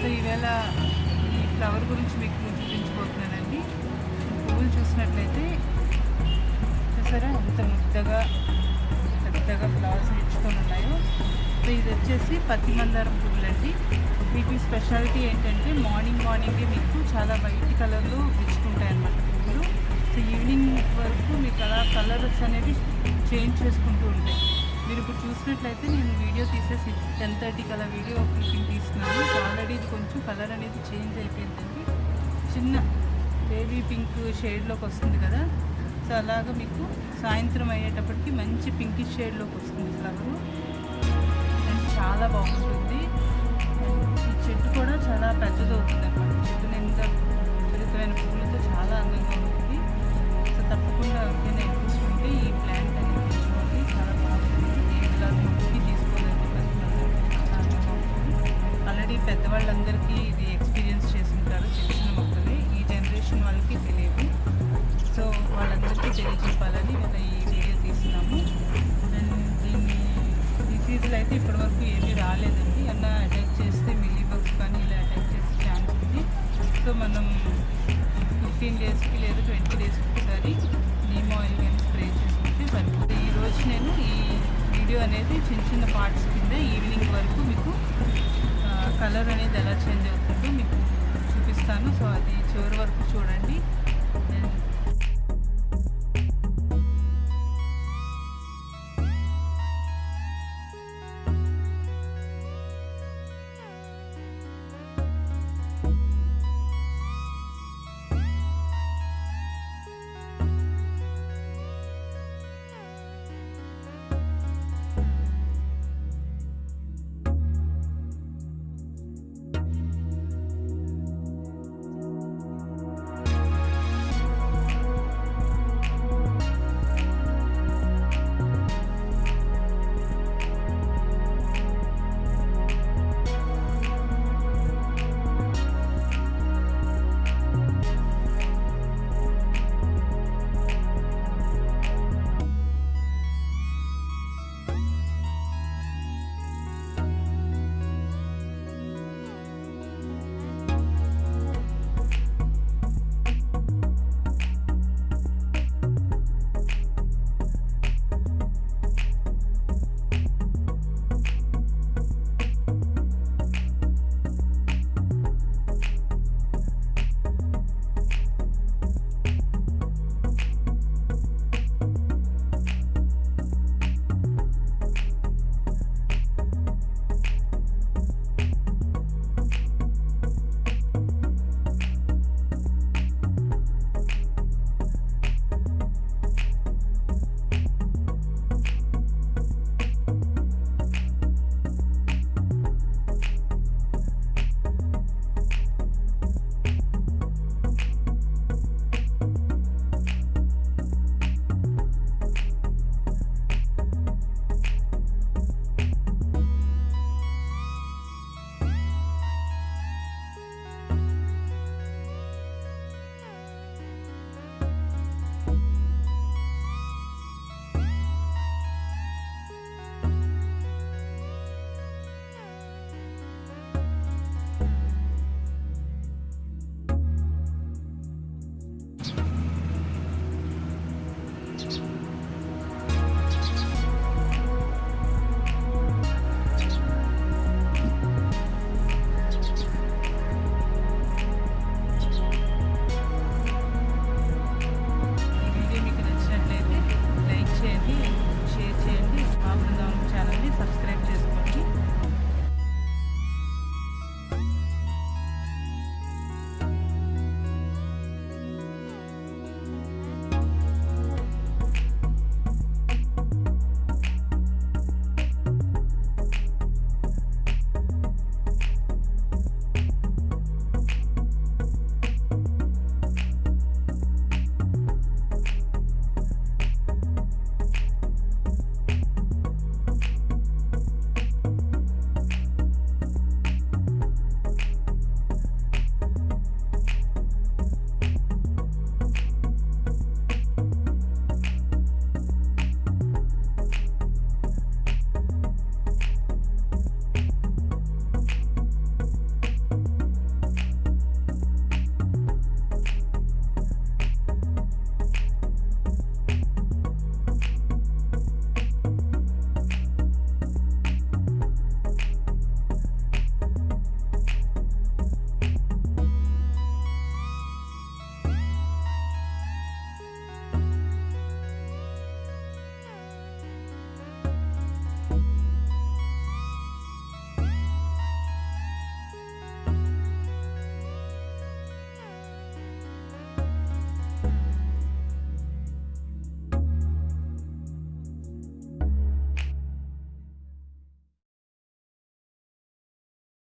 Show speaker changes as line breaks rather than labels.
So ఈవేళ ఈ flower గురించి మీకు చూపించబోతున్నానండి. పువ్వులు చూసినట్లయితే చూసారా ఎంత ముద్దగా పెద్దగా ఫ్లవర్స్ విచ్చుకొని ఉన్నాయో. సో ఇది వచ్చేసి పత్తి మందారం పువ్వులండి. వీటి స్పెషాలిటీ ఏంటంటే మార్నింగే మీకు చాలా వైట్ కలర్లో విచ్చుకుంటాయి అన్నమాట పువ్వులు. సో ఈవినింగ్ వరకు మీకు అలా కలర్స్ అనేవి చేంజ్ చేసుకుంటూ ఉంటాయి. మీరు ఇప్పుడు చూసినట్లయితే నేను వీడియో తీసేసి 10:30కి అలా వీడియో క్లిప్పింగ్ తీస్తున్నాను. ఆల్రెడీ ఇది కొంచెం కలర్ అనేది చేంజ్ అయిపోయిందండి. చిన్న బేబీ పింక్ షేడ్లోకి వస్తుంది కదా. సో అలాగా మీకు సాయంత్రం అయ్యేటప్పటికి మంచి పింకిష్ షేడ్లోకి వస్తుంది ఫ్లవరు. అండ్ చాలా బాగుంటుంది. ఈ చెట్టు కూడా చాలా పెద్దదవుతుంది అన్నమాట. చెట్టు నిండా విపరీతమైన పువ్వులతో చాలా అందంగా ఉంటుంది. సో తప్పకుండా ఎవరికైనా ఇంట్రెస్ట్ ఉంటే ఈ ప్లాంట్ అనేది తెచ్చుకోండి. చాలా బాగుంటుంది. ఇలా మొక్కకి తీసుకోవాలంటే చాలా అందంగా ఉంటుంది. ఆల్రెడీ పెద్దవాళ్ళందరికీ ఇది ఎక్స్పీరియన్స్ చేస్తుంటారు. తెలిసిన మొక్కలే, ఈ జనరేషన్ వాళ్ళకి తెలియదు. సో వాళ్ళందరికీ తెలియజెప్పాలని ఇలా ఈ వీడియో తీస్తున్నాము. అండ్ దీన్ని డిసీజులు అయితే ఇప్పటివరకు ఏమీ రాలేదండి. అలా అటాక్ చేస్తే మిల్లీ బగ్స్ కానీ ఇలా అటాక్ చేసే ఛాన్స్ ఉంది. సో మనం 15 డేస్కి లేదా 20 డేస్కి ఒకసారి నీమ్ ఆయిల్ కానీ స్ప్రే చేసుకుంటే సరిపోతుంది. ఈరోజు నేను ఈ వీడియో అనేది చిన్న పార్ట్స్ కింద ఈవినింగ్ వరకు మీకు కలర్ అనేది ఎలా చేంజ్ అవుతుందో మీకు చూపిస్తాను. సో అది చివరి వరకు చూడండి.